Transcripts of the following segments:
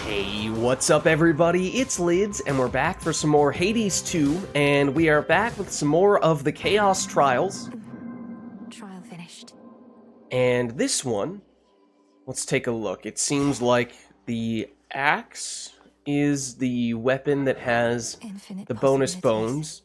Hey, what's up everybody? It's Lids, and we're back for some more Hades 2, and we are back with some more of the Chaos Trials. Trial finished. And this one, let's take a look. It seems like the axe is the weapon that has Infinite the bonus possibilities. bones.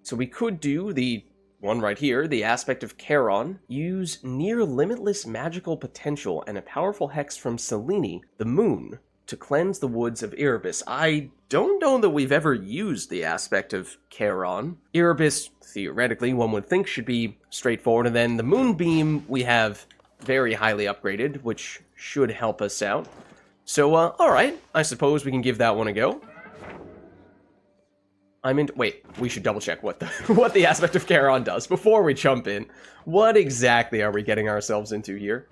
So we could do the one right here, the aspect of Charon, use near limitless magical potential and a powerful hex from Selene, the moon, to cleanse the woods of Erebus. I don't know that we've ever used the aspect of Charon. Erebus, theoretically, one would think should be straightforward, and then the moonbeam we have very highly upgraded, which should help us out. So, alright, I suppose we can give that one a go. Wait, we should double check what the aspect of Charon does before we jump in. What exactly are we getting ourselves into here?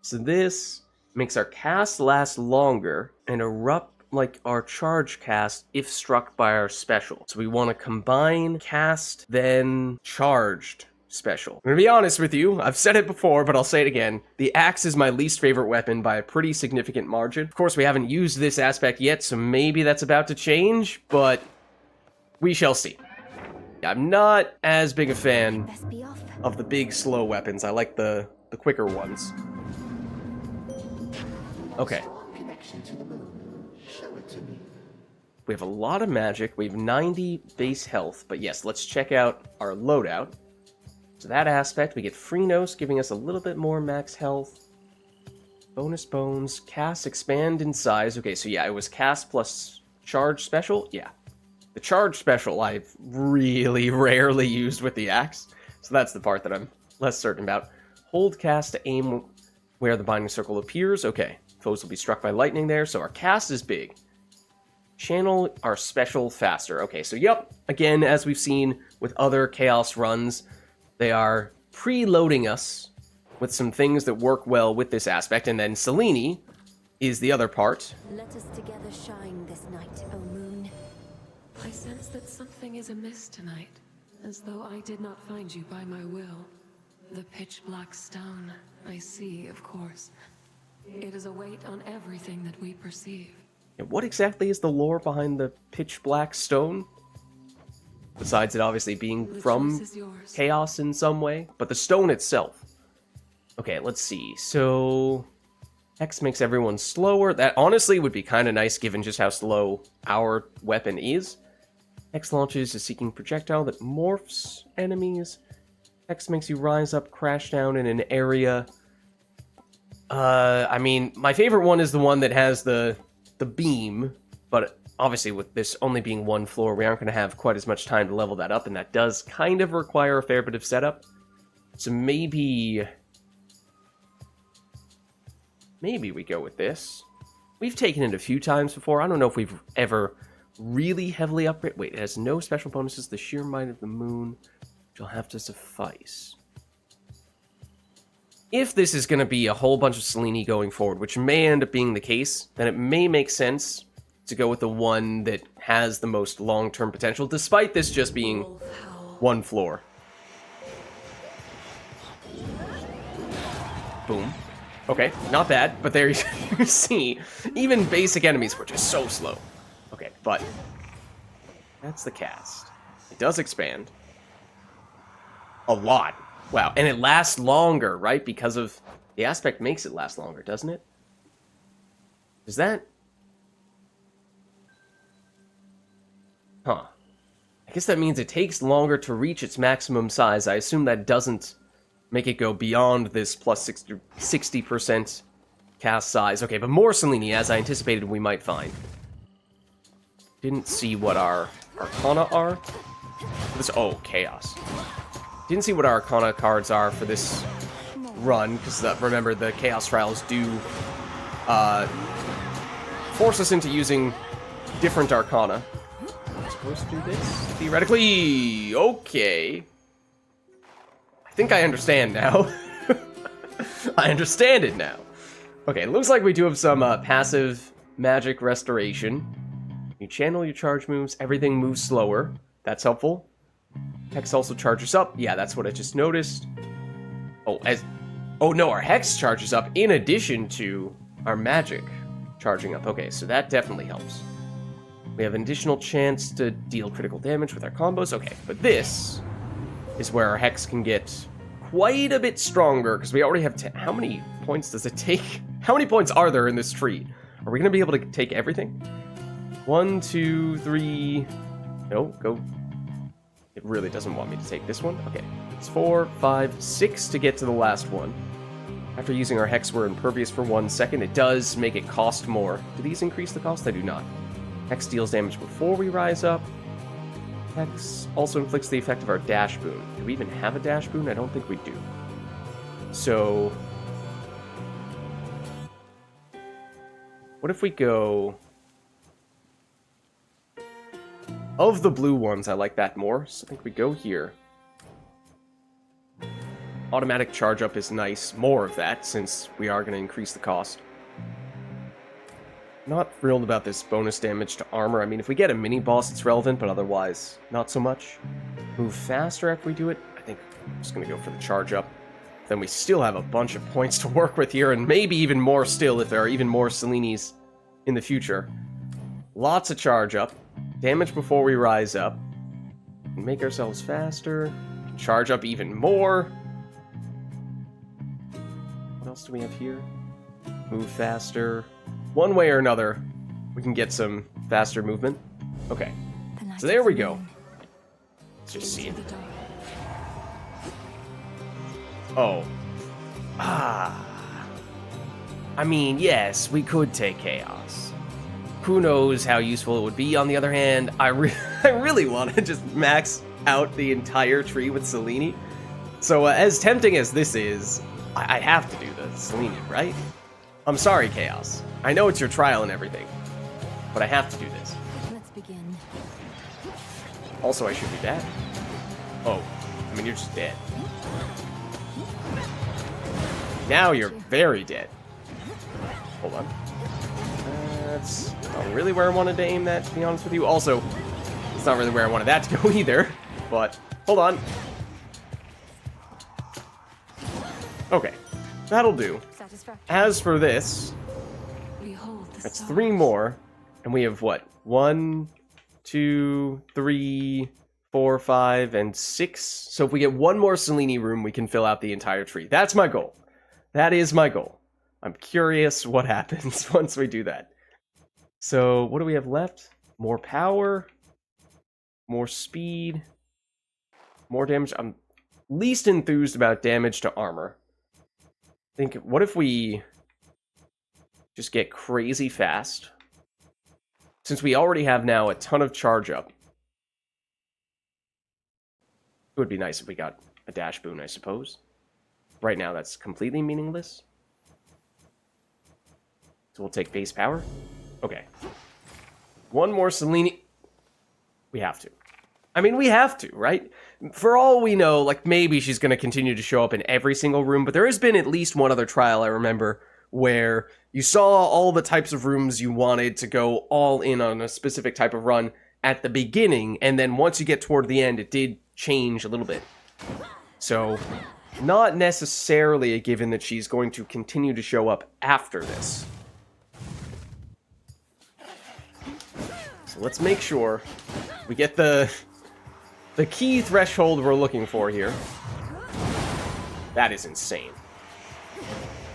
So this makes our cast last longer and erupt like our charge cast if struck by our special. So we want to combine cast, then charged special. I'm gonna be honest with you, I've said it before, but I'll say it again. The axe is my least favorite weapon by a pretty significant margin. Of course, we haven't used this aspect yet, so maybe that's about to change, but we shall see. I'm not as big a fan Best be off. of the big, slow weapons. I like the quicker ones. Okay. We have a lot of magic. We have 90 base health. But yes, let's check out our loadout. So that aspect, we get Phrenos, giving us a little bit more max health. Bonus bones. Cast expand in size. Okay, so yeah, it was cast plus charge special. Yeah. The charge special I've really rarely used with the axe. So that's the part that I'm less certain about. Hold cast to aim where the binding circle appears. Okay. Foes will be struck by lightning there, so our cast is big. Channel our special faster. Okay, so yep, again, as we've seen with other Chaos runs, they are preloading us with some things that work well with this aspect, and then Selene is the other part. Let us together shine this night, O moon. I sense that something is amiss tonight, as though I did not find you by my will. The pitch black stone, I see, of course. It is a weight on everything that we perceive. And what exactly is the lore behind the pitch black stone? Besides it obviously being The from choice is yours. Chaos in some way, but the stone itself. Okay, let's see. So Hex makes everyone slower. That honestly would be kind of nice given just how slow our weapon is. Hex launches a seeking projectile that morphs enemies. Hex makes you rise up, crash down in an area. I mean, my favorite one is the one that has the beam, but obviously with this only being one floor, we aren't going to have quite as much time to level that up, and that does kind of require a fair bit of setup. So maybe we go with this. We've taken it a few times before. I don't know if we've ever really heavily upgraded. Wait, it has no special bonuses. The sheer might of the moon shall have to suffice. If this is going to be a whole bunch of Selene going forward, which may end up being the case, then it may make sense to go with the one that has the most long-term potential, despite this just being one floor. Boom. Okay, not bad, but there you see, even basic enemies were just so slow. Okay, but that's the cast. It does expand. A lot. Wow, and it lasts longer, right? Because of the aspect makes it last longer, doesn't it? Is that? Huh. I guess that means it takes longer to reach its maximum size. I assume that doesn't make it go beyond this plus 60% cast size. Okay, but more Selene, as I anticipated we might find. Didn't see what our Arcana are. Oh, Chaos. Didn't see what our Arcana cards are for this run, because remember, the Chaos Trials do force us into using different Arcana. I'm supposed to do this? Theoretically, okay. I think I understand now. I understand it now. Okay, it looks like we do have some passive magic restoration. You channel your charge moves, everything moves slower. That's helpful. Hex also charges up. Yeah, that's what I just noticed. Oh no, our Hex charges up in addition to our magic charging up. Okay, so that definitely helps. We have an additional chance to deal critical damage with our combos. Okay, but this is where our Hex can get quite a bit stronger, because we already have how many points does it take? How many points are there in this tree? Are we going to be able to take everything? 1, 2, 3... No, go. It really doesn't want me to take this one. Okay, it's 4, 5, 6 to get to the last one. After using our Hex, we're impervious for 1 second. It does make it cost more. Do these increase the cost? They do not. Hex deals damage before we rise up. Hex also inflicts the effect of our dash boon. Do we even have a dash boon? I don't think we do. So... what if we go... Of the blue ones, I like that more. So I think we go here. Automatic charge up is nice. More of that, since we are going to increase the cost. Not thrilled about this bonus damage to armor. I mean, if we get a mini-boss, it's relevant, but otherwise, not so much. Move faster after we do it. I think I'm just going to go for the charge up. Then we still have a bunch of points to work with here, and maybe even more still if there are even more Selenis in the future. Lots of charge up. Damage before we rise up. Make ourselves faster. Charge up even more. What else do we have here? Move faster. One way or another, we can get some faster movement. Okay. So there we go. Let's just see it. Oh. I mean, yes, we could take Chaos. Who knows how useful it would be. On the other hand, I really want to just max out the entire tree with Selene. So as tempting as this is, I have to do the Selene, right? I'm sorry, Chaos. I know it's your trial and everything, but I have to do this. Let's begin. Also, I should be dead. Oh, I mean, you're just dead. Now you're very dead. Hold on. That's not really where I wanted to aim that, to be honest with you. Also, it's not really where I wanted that to go either, but hold on. Okay, that'll do. As for this, that's 3 more, and we have what? 1, 2, 3, 4, 5, and 6. So if we get 1 more Selene room, we can fill out the entire tree. That's my goal. That is my goal. I'm curious what happens once we do that. So what do we have left? More power, more speed, more damage. I'm least enthused about damage to armor. Think, what if we just get crazy fast? Since we already have now a ton of charge up. It would be nice if we got a dash boon, I suppose. Right now, that's completely meaningless. So we'll take base power. Okay. 1 more Selene. We have to. I mean, we have to, right? For all we know, like, maybe she's going to continue to show up in every single room, but there has been at least one other trial, I remember, where you saw all the types of rooms you wanted to go all in on a specific type of run at the beginning, and then once you get toward the end, it did change a little bit. So, not necessarily a given that she's going to continue to show up after this. So let's make sure we get the key threshold we're looking for here. That is insane.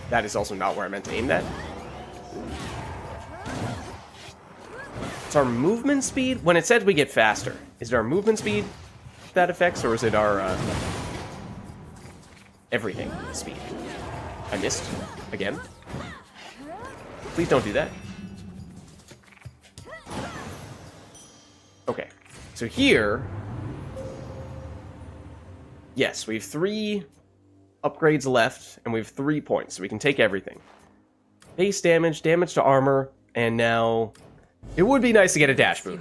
That is also not where I meant to aim that. It's our movement speed. When it said we get faster, is it our movement speed that affects, or is it our everything speed? I missed again. Please don't do that. Okay, so here, yes, we have 3 upgrades left, and we have 3 points, so we can take everything. Base damage, damage to armor, and now it would be nice to get a dash boon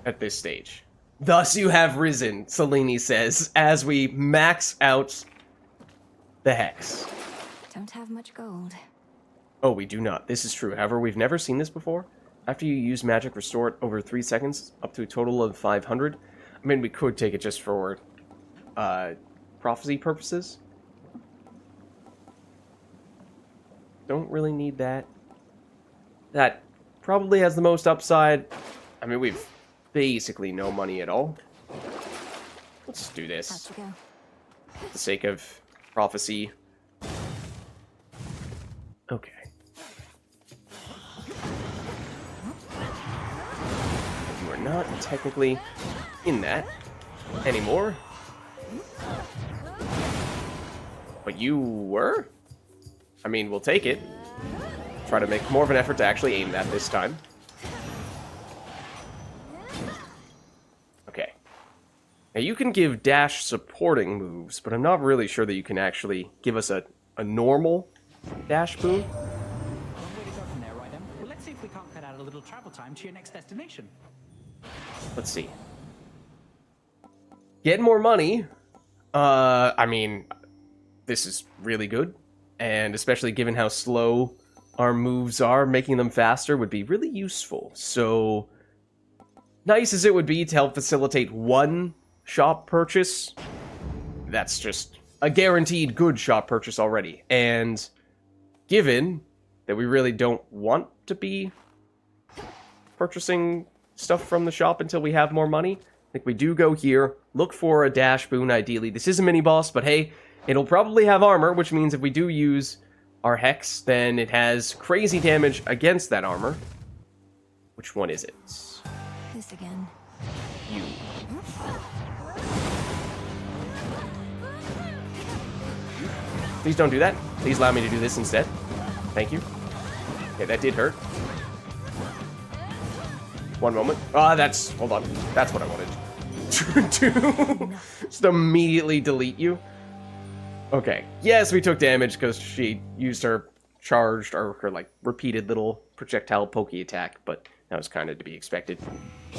at this stage. Thus you have risen, Selene says, as we max out the Hex. Don't have much gold. Oh, we do not. This is true. However, we've never seen this before. After you use magic, restore it over 3 seconds, up to a total of 500. I mean, we could take it just for prophecy purposes. Don't really need that. that probably has the most upside. I mean, we've basically no money at all. Let's do Out this. you go. For the sake of prophecy. Okay. You are not technically in that anymore. But you were? I mean, we'll take it. Try to make more of an effort to actually aim that this time. Okay. Now you can give dash supporting moves, but I'm not really sure that you can actually give us a normal dash boon. Long way to go from there, right then? Well, let's see if we can't cut out a little travel time to your next destination. Let's see. Get more money. I mean, this is really good. And especially given how slow our moves are, making them faster would be really useful. So, nice as it would be to help facilitate one shop purchase, that's just a guaranteed good shop purchase already. And given that we really don't want to be purchasing stuff from the shop until we have more money, I think we do go here, look for a dash boon ideally. This is a mini-boss, but hey, it'll probably have armor, which means if we do use our Hex, then it has crazy damage against that armor. Which one is it? This again. You. Please don't do that. Please allow me to do this instead. Thank you. Okay, that did hurt. One moment. Hold on. That's what I wanted to do. Just immediately delete you. Okay. Yes, we took damage because she used her charged or her, like, repeated little projectile pokey attack, but that was kind of to be expected. A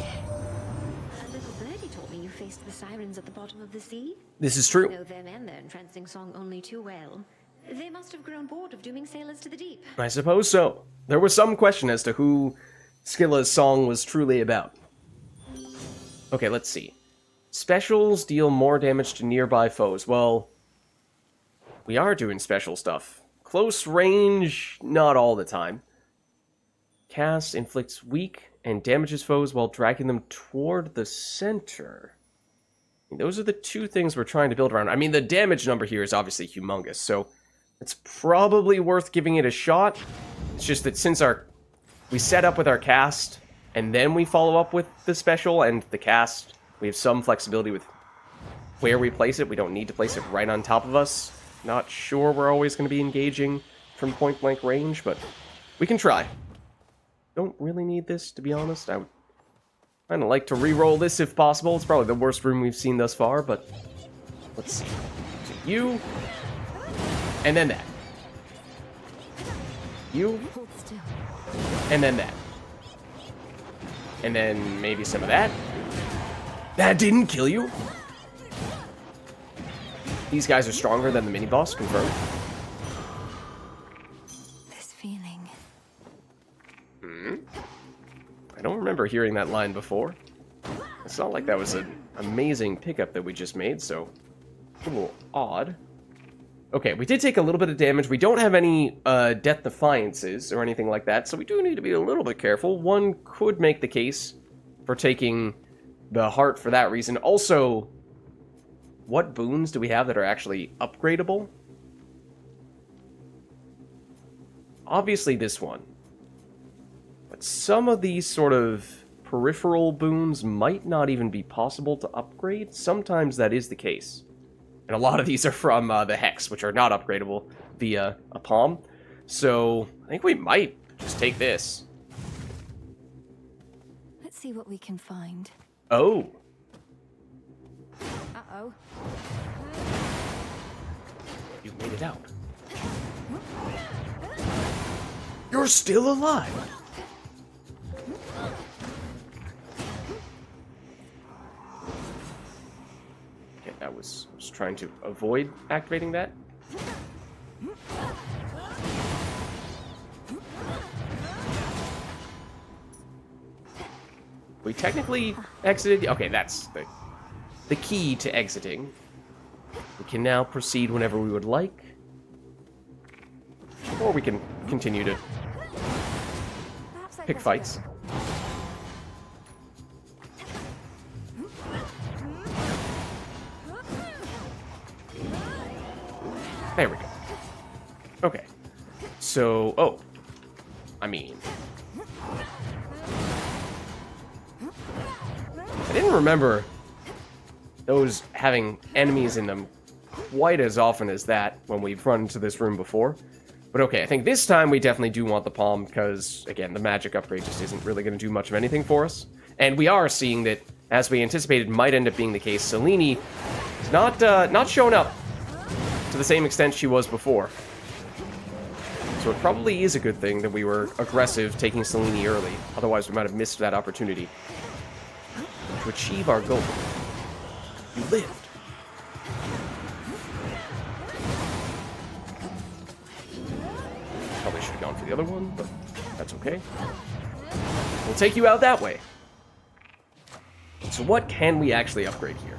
little birdie told me you faced the sirens at the bottom of the sea. This is I true. know them and their entrancing song only too well. They must have grown bored of dooming sailors to the deep. I suppose so. There was some question as to who Scylla's song was truly about. Okay, let's see. Specials deal more damage to nearby foes. Well, we are doing special stuff. Close range, not all the time. Cast inflicts weak and damages foes while dragging them toward the center. I mean, those are the two things we're trying to build around. I mean, the damage number here is obviously humongous, so it's probably worth giving it a shot. It's just that since we set up with our cast, and then we follow up with the special and the cast, we have some flexibility with where we place it. We don't need to place it right on top of us. Not sure we're always going to be engaging from point-blank range, but we can try. Don't really need this, to be honest. I would kind of like to re-roll this if possible. It's probably the worst room we've seen thus far, but let's see. So you, and then that. You, Hold still. and then that. And then maybe some of that. That didn't kill you? These guys are stronger than the mini-boss, confirmed. This feeling. I don't remember hearing that line before. It's not like that was an amazing pickup that we just made, so a little odd. Okay, we did take a little bit of damage. We don't have any Death Defiances or anything like that, so we do need to be a little bit careful. One could make the case for taking the heart for that reason. Also, what boons do we have that are actually upgradable? Obviously this one. But some of these sort of peripheral boons might not even be possible to upgrade. Sometimes that is the case. And a lot of these are from the Hex, which are not upgradable via a palm. So I think we might just take this. Let's see what we can find. Oh. Uh-oh. You made it out. You're still alive. Okay, I was trying to avoid activating that. We technically exited. Okay, that's the key to exiting. We can now proceed whenever we would like. Or we can continue to pick fights. There we go. Okay. So, oh. I mean... I didn't remember those having enemies in them quite as often as that when we've run into this room before. But okay, I think this time we definitely do want the palm because, again, the magic upgrade just isn't really going to do much of anything for us. And we are seeing that, as we anticipated might end up being the case, Selene is not showing up to the same extent she was before. So it probably is a good thing that we were aggressive taking Selene early. Otherwise, we might have missed that opportunity to achieve our goal. You lived. Probably should have gone for the other one, but that's okay. We'll take you out that way. So what can we actually upgrade here?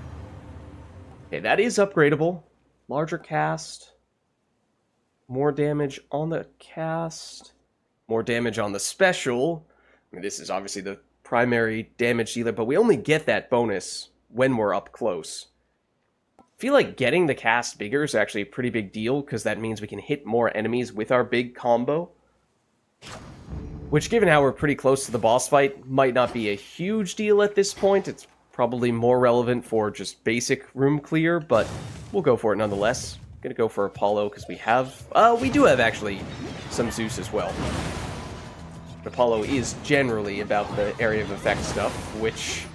Okay, that is upgradable. Larger cast. More damage on the cast. More damage on the special. I mean, this is obviously the primary damage dealer, but we only get that bonus when we're up close. I feel like getting the cast bigger is actually a pretty big deal, because that means we can hit more enemies with our big combo. Which, given how we're pretty close to the boss fight, might not be a huge deal at this point. It's probably more relevant for just basic room clear, but we'll go for it nonetheless. Gonna go for Apollo, because we do have actually some Zeus as well. Apollo is generally about the area of effect stuff, which,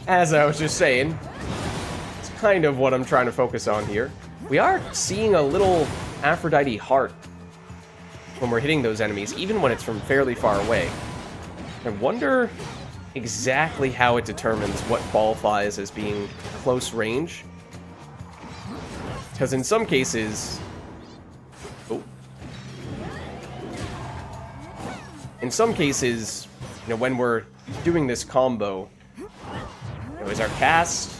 as I was just saying, it's kind of what I'm trying to focus on here. We are seeing a little Aphrodite heart when we're hitting those enemies, even when it's from fairly far away. I wonder exactly how it determines what qualifies as being close range. Because in some cases... In some cases, when we're doing this combo, is our cast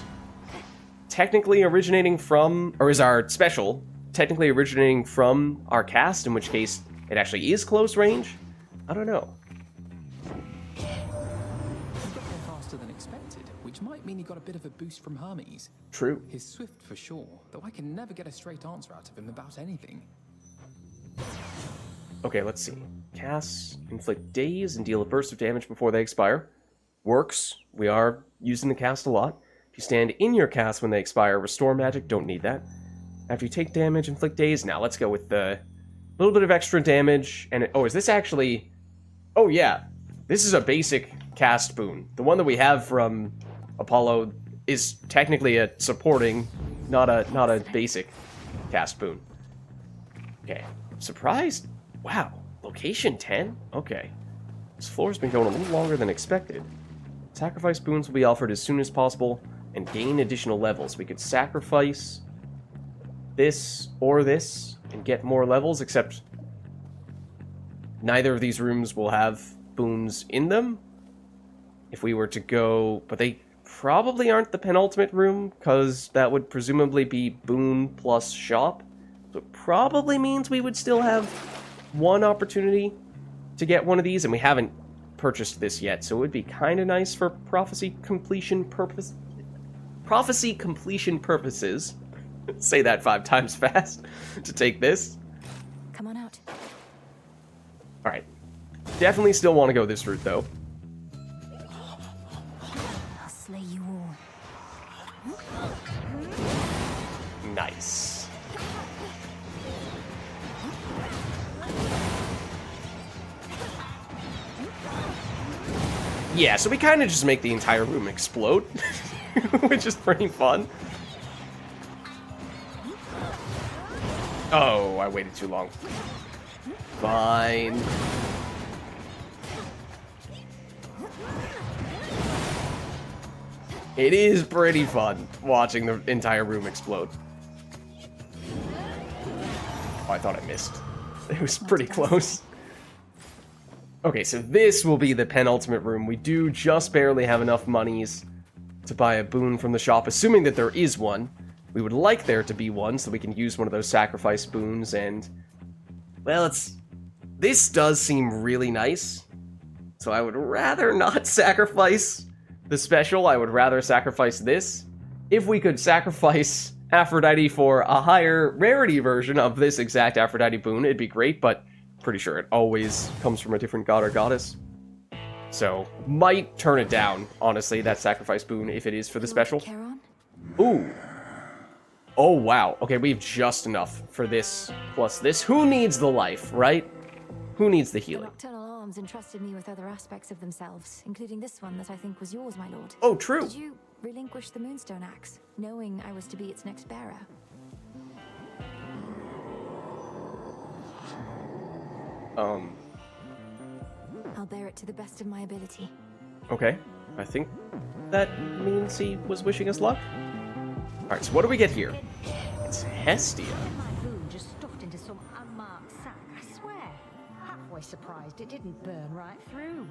technically originating from... Or is our special technically originating from our cast, in which case it actually is close range? I don't know. He got there faster than expected, which might mean he got a bit of a boost from Hermes. True. He's swift for sure, though I can never get a straight answer out of him about anything. Okay, let's see. Casts inflict daze and deal a burst of damage before they expire. Works. We are using the cast a lot. If you stand in your cast when they expire, restore magic. Don't need that. After you take damage, inflict daze. Now, let's go with the little bit of extra damage. And oh, is this actually... Oh, yeah. This is a basic cast boon. The one that we have from Apollo is technically a supporting, not a basic cast boon. Okay. Surprised? Wow. Location 10? Okay. This floor's been going a little longer than expected. Sacrifice boons will be offered as soon as possible and gain additional levels. We could sacrifice this or this and get more levels, except neither of these rooms will have boons in them. If we were to go... But they probably aren't the penultimate room, because that would presumably be boon plus shop. So it probably means we would still have one opportunity to get one of these, and we haven't purchased this yet, so it would be kind of nice for prophecy completion purposes. Say that 5 times fast to take this. Come on out. Alright. Definitely still want to go this route, though. I'll slay you all. Nice. Yeah, so we kind of just make the entire room explode, which is pretty fun. Oh, I waited too long. Fine. It is pretty fun watching the entire room explode. Oh, I thought I missed. It was pretty close. Okay, so this will be the penultimate room. We do just barely have enough monies to buy a boon from the shop, assuming that there is one. We would like there to be one, so we can use one of those sacrifice boons, and... Well, this does seem really nice. So I would rather not sacrifice the special. I would rather sacrifice this. If we could sacrifice Aphrodite for a higher rarity version of this exact Aphrodite boon, it'd be great, but pretty sure it always comes from a different god or goddess. So, might turn it down, honestly, that sacrifice boon, if it is for the special. Charon? Ooh. Oh, wow. Okay, we have just enough for this plus this. Who needs the life, right? Who needs the The healing? nocturnal arms entrusted me with other aspects of themselves, including this one that I think was yours, my lord. Oh, true. Did you relinquish the Moonstone Axe, knowing I was to be its next bearer? I'll bear it to the best of my ability. Okay. I think that means he was wishing us luck. Alright, so what do we get here? It's Hestia. My boon just stuffed into some unmarked sack, I swear. Halfway surprised it didn't burn right through.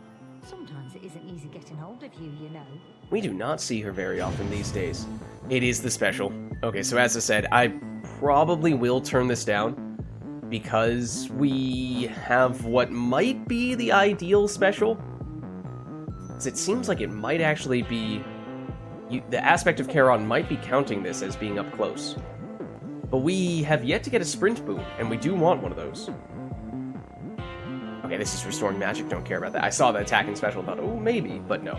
Sometimes it isn't easy getting hold of you, you know. We do not see her very often these days. It is the special. Okay, so as I said, I probably will turn this down because we have what might be the ideal special. 'Cause it seems like it might actually be... the aspect of Charon might be counting this as being up close. But we have yet to get a sprint boon, and we do want one of those. Okay, this is restoring magic, don't care about that. I saw the attacking special and thought, oh, maybe, but no.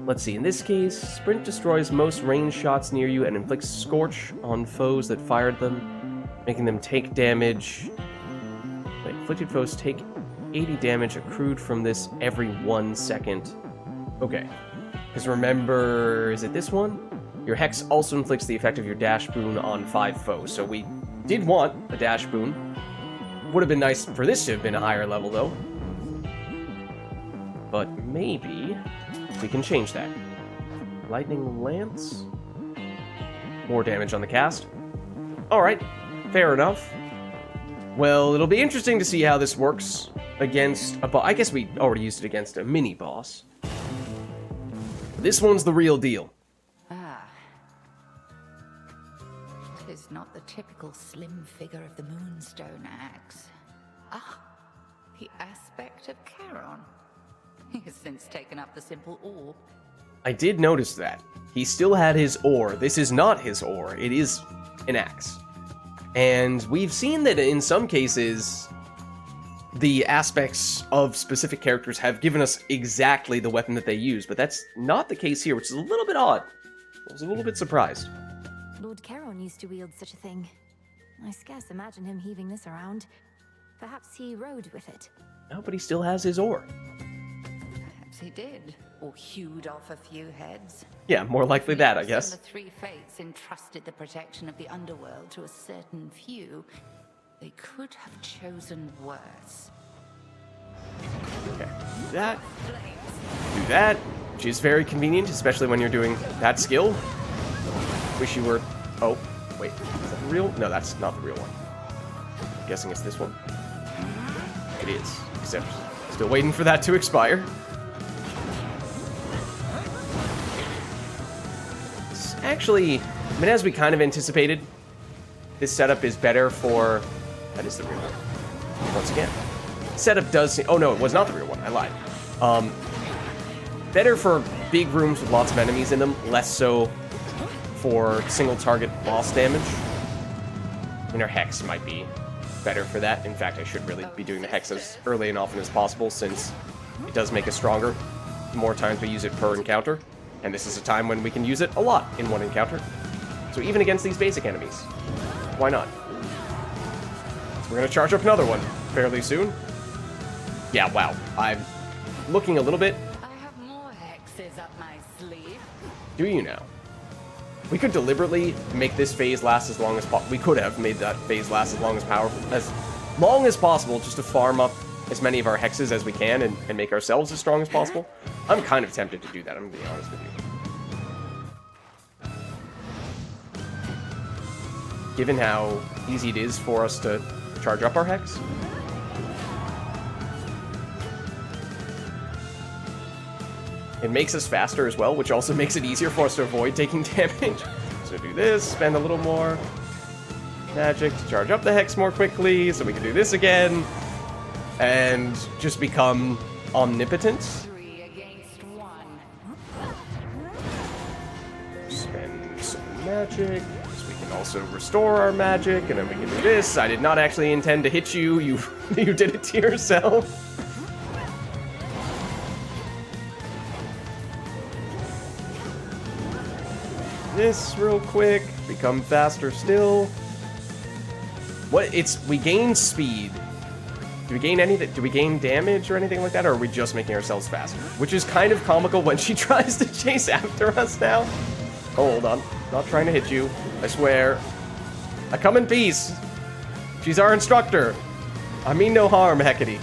Let's see, in this case, sprint destroys most range shots near you and inflicts scorch on foes that fired them, making them take damage. Wait, inflicted foes take 80 damage accrued from this every 1 second. Okay. Because remember, is it this one? Your Hex also inflicts the effect of your dash boon on 5 foes. So we did want a dash boon. Would have been nice for this to have been a higher level, though. But maybe we can change that. Lightning Lance. More damage on the cast. Alright, fair enough. Well, it'll be interesting to see how this works against a boss. I guess we already used it against a mini-boss. This one's the real deal. Ah. 'Tis not the typical slim figure of the Moonstone Axe. Ah, the aspect of Charon. He has since taken up the simple orb. I did notice that. He still had his ore. This is not his ore. It is an axe. And we've seen that in some cases, the aspects of specific characters have given us exactly the weapon that they use, but that's not the case here, which is a little bit odd. I was a little bit surprised. Lord Charon used to wield such a thing. I scarce imagine him heaving this around. Perhaps he rode with it. No, but he still has his ore. Perhaps he did, or hewed off a few heads. Yeah, more likely that, I When guess. the three fates entrusted the protection of the underworld to a certain few, they could have chosen worse. Okay, do that. Do that, which is very convenient, especially when you're doing that skill. Wish you were... Oh, wait, is that the real? No, that's not the real one. I'm guessing it's this one. It is, except still waiting for that to expire. It's actually, I mean, as we kind of anticipated, this setup is better for... That is the real one. Once again. Setup does seem... Oh, no, it was not the real one. I lied. Better for big rooms with lots of enemies in them, less so for single target boss damage. I mean, our Hex might be better for that. In fact, I should really be doing the Hex as early and often as possible, since it does make us stronger the more times we use it per encounter. And this is a time when we can use it a lot in one encounter. So even against these basic enemies, why not? We're going to charge up another one fairly soon. Yeah, wow. I'm looking a little bit. I have more hexes up my sleeve. Do you now? We could deliberately make this phase last as long as possible. We could have made that phase last as long as possible, just to farm up as many of our hexes as we can and make ourselves as strong as possible. I'm kind of tempted to do that, I'm going to be honest with you. Given how easy it is for us to charge up our hex. It makes us faster as well, which also makes it easier for us to avoid taking damage. So do this, spend a little more magic to charge up the hex more quickly, so we can do this again, and just become omnipotence. 3 against 1. Spend some magic. So we can also restore our magic, and then we can do this. I did not actually intend to hit you. You did it to yourself. This real quick. Become faster still. What? We gain speed. Do we gain anything? Do we gain damage or anything like that, or are we just making ourselves faster? Which is kind of comical when she tries to chase after us now. Oh, hold on. Not trying to hit you. I swear. I come in peace. She's our instructor. I mean no harm, Hecate.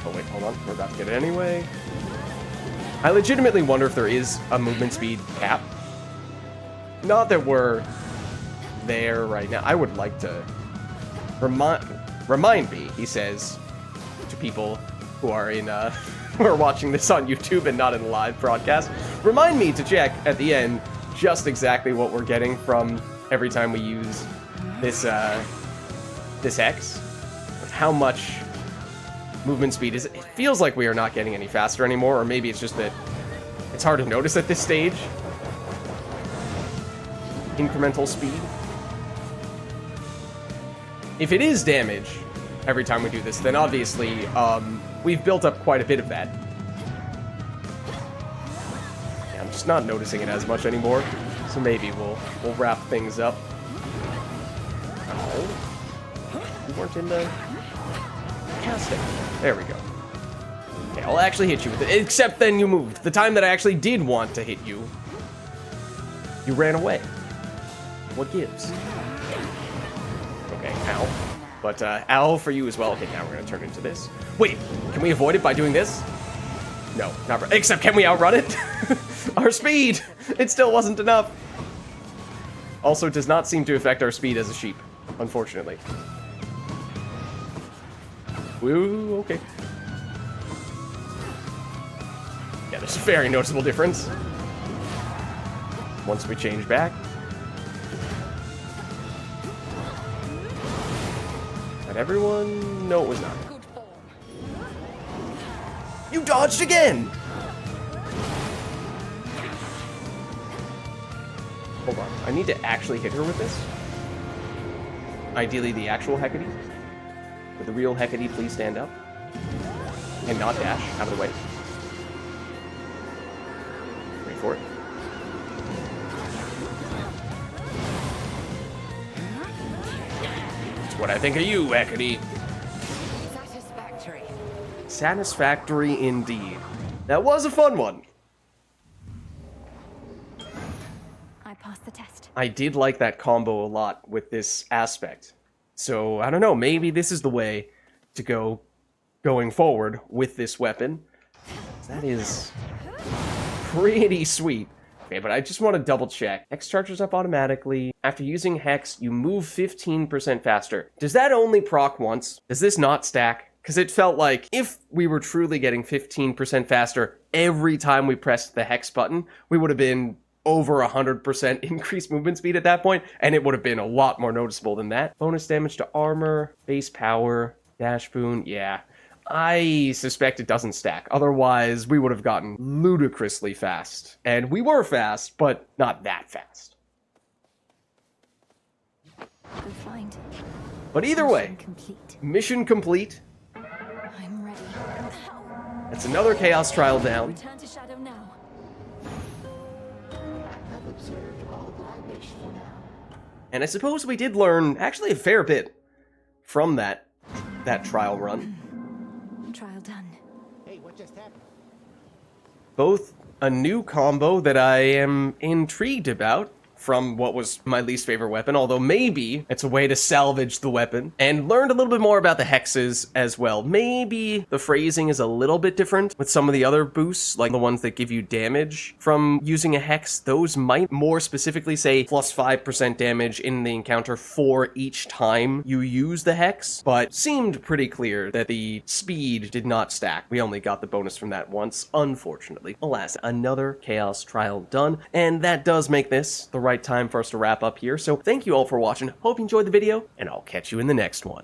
Oh, wait, hold on. We're about to get it anyway. I legitimately wonder if there is a movement speed cap. Not that we're there right now. I would like to remind me, he says to people who are who are watching this on YouTube and not in a live broadcast. Remind me to check at the end just exactly what we're getting from every time we use this this hex. How much movement speed is it? It feels like we are not getting any faster anymore, or maybe it's just that it's hard to notice at this stage. Incremental speed. If it is damage every time we do this, then obviously we've built up quite a bit of that. Yeah, I'm just not noticing it as much anymore, so maybe we'll wrap things up. Oh, you weren't in the casting. There we go. Okay, I'll actually hit you with it, except then you moved. The time that I actually did want to hit you, you ran away. What gives? Okay, ow. But, ow for you as well. Okay, now we're gonna turn into this. Wait, can we avoid it by doing this? No, not except can we outrun it? Our speed! It still wasn't enough. Also, it does not seem to affect our speed as a sheep, unfortunately. Woo, okay. Yeah, there's a very noticeable difference. Once we change back. Not everyone? No, it was not. You dodged again! Hold on, I need to actually hit her with this. Ideally, the actual Hecate. Would the real Hecate please stand up? And not dash, out of the way. Wait for it. That's what I think of you, Hecate. Satisfactory. Satisfactory indeed. That was a fun one. I passed the test. I did like that combo a lot with this aspect. So, I don't know, maybe this is the way to go going forward with this weapon. That is pretty sweet. Okay, but I just want to double check. Hex charges up automatically. After using Hex, you move 15% faster. Does that only proc once? Does this not stack? Because it felt like if we were truly getting 15% faster every time we pressed the Hex button, we would have been over 100% increased movement speed at that point, and it would have been a lot more noticeable than that. Bonus damage to armor, base power, dash boon, yeah. I suspect it doesn't stack. Otherwise, we would have gotten ludicrously fast. And we were fast, but not that fast. Go find. But either way, Complete. mission complete. I'm ready. That's another Chaos Trial down. Return to Shadow now. And I suppose we did learn actually a fair bit from that trial run. Trial done. Both a new combo that I am intrigued about from what was my least favorite weapon, although maybe it's a way to salvage the weapon, and learned a little bit more about the hexes as well. Maybe the phrasing is a little bit different with some of the other boosts, like the ones that give you damage from using a hex. Those might more specifically say plus 5% damage in the encounter for each time you use the hex, but seemed pretty clear that the speed did not stack. We only got the bonus from that once, unfortunately. Alas, another Chaos Trial done, and that does make this the right time for us to wrap up here. So thank you all for watching. Hope you enjoyed the video, and I'll catch you in the next one.